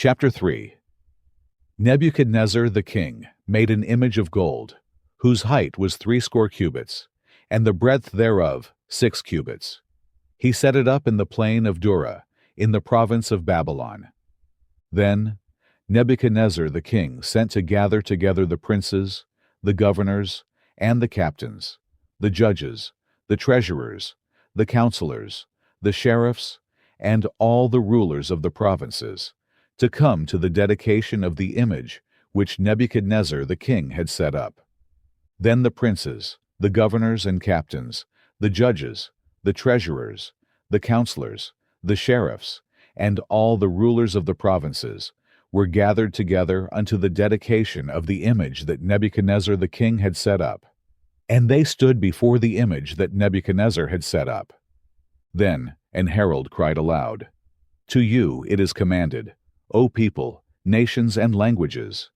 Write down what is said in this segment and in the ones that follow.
Chapter 3. Nebuchadnezzar the king made an image of gold, whose height was 60 cubits, and the breadth thereof 6 cubits. He set it up in the plain of Dura, in the province of Babylon. Then Nebuchadnezzar the king sent to gather together the princes, the governors, and the captains, the judges, the treasurers, the counselors, the sheriffs, and all the rulers of the provinces, to come to the dedication of the image which Nebuchadnezzar the king had set up. Then the princes, the governors and captains, the judges, the treasurers, the counselors, the sheriffs, and all the rulers of the provinces were gathered together unto the dedication of the image that Nebuchadnezzar the king had set up. And they stood before the image that Nebuchadnezzar had set up. Then an herald cried aloud, To you it is commanded, O people, nations, and languages,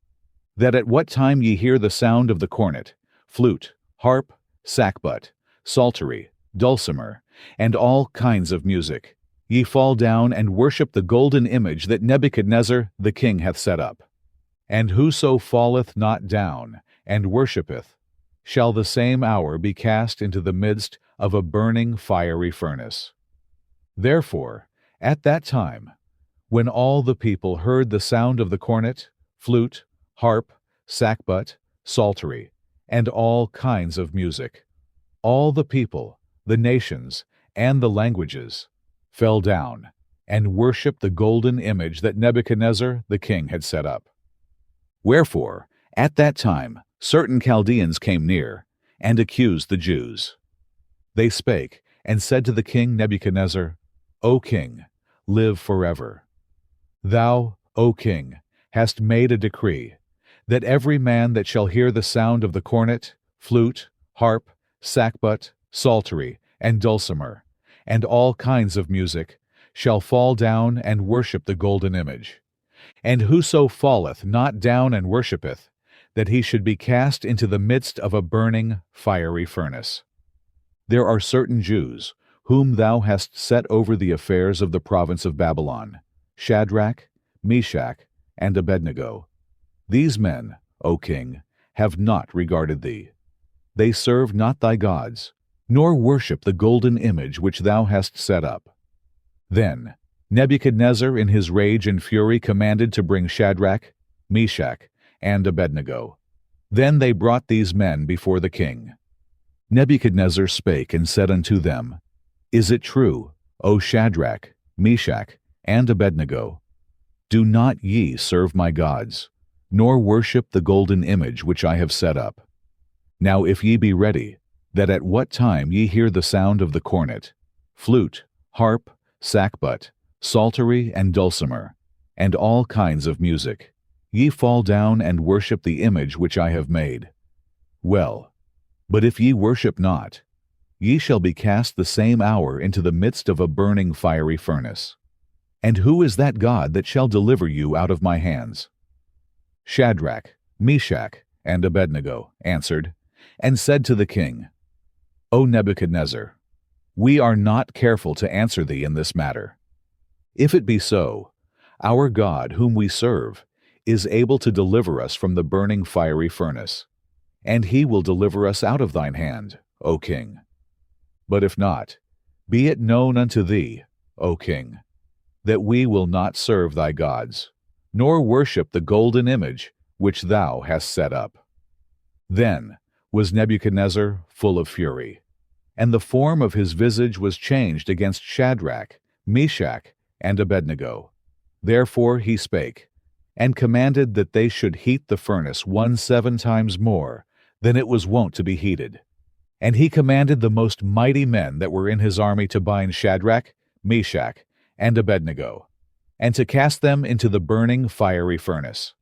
that at what time ye hear the sound of the cornet, flute, harp, sackbut, psaltery, dulcimer, and all kinds of music, ye fall down and worship the golden image that Nebuchadnezzar the king hath set up. And whoso falleth not down and worshippeth shall the same hour be cast into the midst of a burning fiery furnace. Therefore, at that time, when all the people heard the sound of the cornet, flute, harp, sackbut, psaltery, and all kinds of music, all the people, the nations, and the languages fell down and worshipped the golden image that Nebuchadnezzar the king had set up. Wherefore, at that time, certain Chaldeans came near and accused the Jews. They spake and said to the king Nebuchadnezzar, O king, live forever. Thou, O king, hast made a decree, that every man that shall hear the sound of the cornet, flute, harp, sackbut, psaltery, and dulcimer, and all kinds of music, shall fall down and worship the golden image. And whoso falleth not down and worshippeth, that he should be cast into the midst of a burning fiery furnace. There are certain Jews, whom thou hast set over the affairs of the province of Babylon, Shadrach, Meshach, and Abednego. These men, O king, have not regarded thee. They serve not thy gods, nor worship the golden image which thou hast set up. Then Nebuchadnezzar in his rage and fury commanded to bring Shadrach, Meshach, and Abednego. Then they brought these men before the king. Nebuchadnezzar spake and said unto them, Is it true, O Shadrach, Meshach, and Abednego? Do not ye serve my gods, nor worship the golden image which I have set up. Now if ye be ready, that at what time ye hear the sound of the cornet, flute, harp, sackbut, psaltery, and dulcimer, and all kinds of music, ye fall down and worship the image which I have made. Well, but if ye worship not, ye shall be cast the same hour into the midst of a burning fiery furnace. And who is that God that shall deliver you out of my hands? Shadrach, Meshach, and Abednego answered, and said to the king, O Nebuchadnezzar, we are not careful to answer thee in this matter. If it be so, our God whom we serve is able to deliver us from the burning fiery furnace, and he will deliver us out of thine hand, O king. But if not, be it known unto thee, O king, that we will not serve thy gods, nor worship the golden image which thou hast set up. Then was Nebuchadnezzar full of fury, and the form of his visage was changed against Shadrach, Meshach, and Abednego. Therefore he spake, and commanded that they should heat the furnace 17 times more than it was wont to be heated. And he commanded the most mighty men that were in his army to bind Shadrach, Meshach, and Abednego, and to cast them into the burning fiery furnace.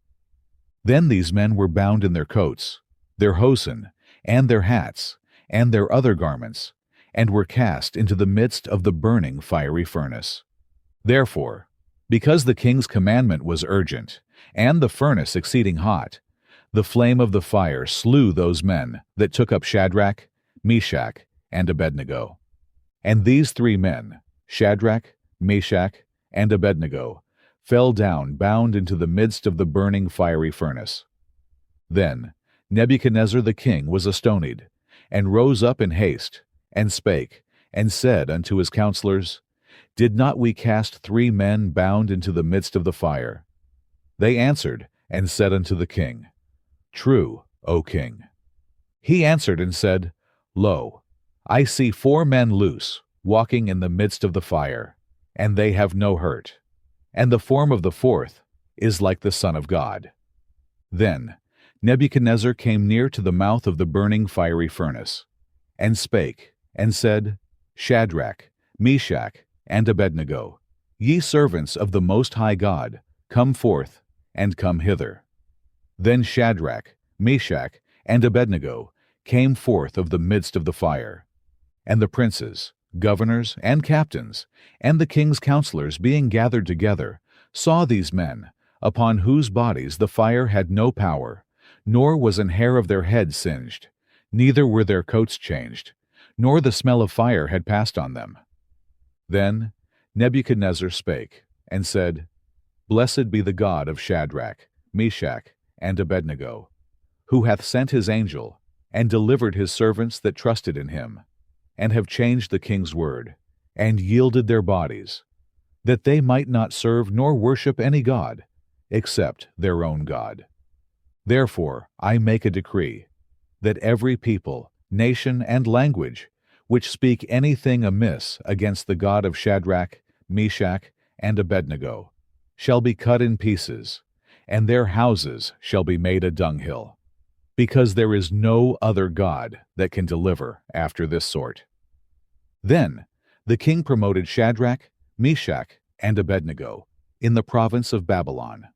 Then these men were bound in their coats, their hosen, and their hats, and their other garments, and were cast into the midst of the burning fiery furnace. Therefore, because the king's commandment was urgent, and the furnace exceeding hot, the flame of the fire slew those men that took up Shadrach, Meshach, and Abednego. And these 3 men, Shadrach, Meshach, and Abednego, fell down bound into the midst of the burning fiery furnace. Then Nebuchadnezzar the king was astonied, and rose up in haste, and spake, and said unto his counselors, Did not we cast 3 men bound into the midst of the fire? They answered, and said unto the king, True, O king. He answered and said, Lo, I see 4 men loose, walking in the midst of the fire, and they have no hurt. And the form of the 4th is like the Son of God. Then Nebuchadnezzar came near to the mouth of the burning fiery furnace, and spake, and said, Shadrach, Meshach, and Abednego, ye servants of the Most High God, come forth, and come hither. Then Shadrach, Meshach, and Abednego came forth of the midst of the fire. And the princes, governors, and captains, and the king's counselors being gathered together, saw these men, upon whose bodies the fire had no power, nor was an hair of their head singed, neither were their coats changed, nor the smell of fire had passed on them. Then Nebuchadnezzar spake, and said, Blessed be the God of Shadrach, Meshach, and Abednego, who hath sent his angel, and delivered his servants that trusted in him, and have changed the king's word, and yielded their bodies, that they might not serve nor worship any god, except their own God. Therefore I make a decree, that every people, nation, and language, which speak anything amiss against the God of Shadrach, Meshach, and Abednego, shall be cut in pieces, and their houses shall be made a dunghill, because there is no other God that can deliver after this sort. Then the king promoted Shadrach, Meshach, and Abednego in the province of Babylon,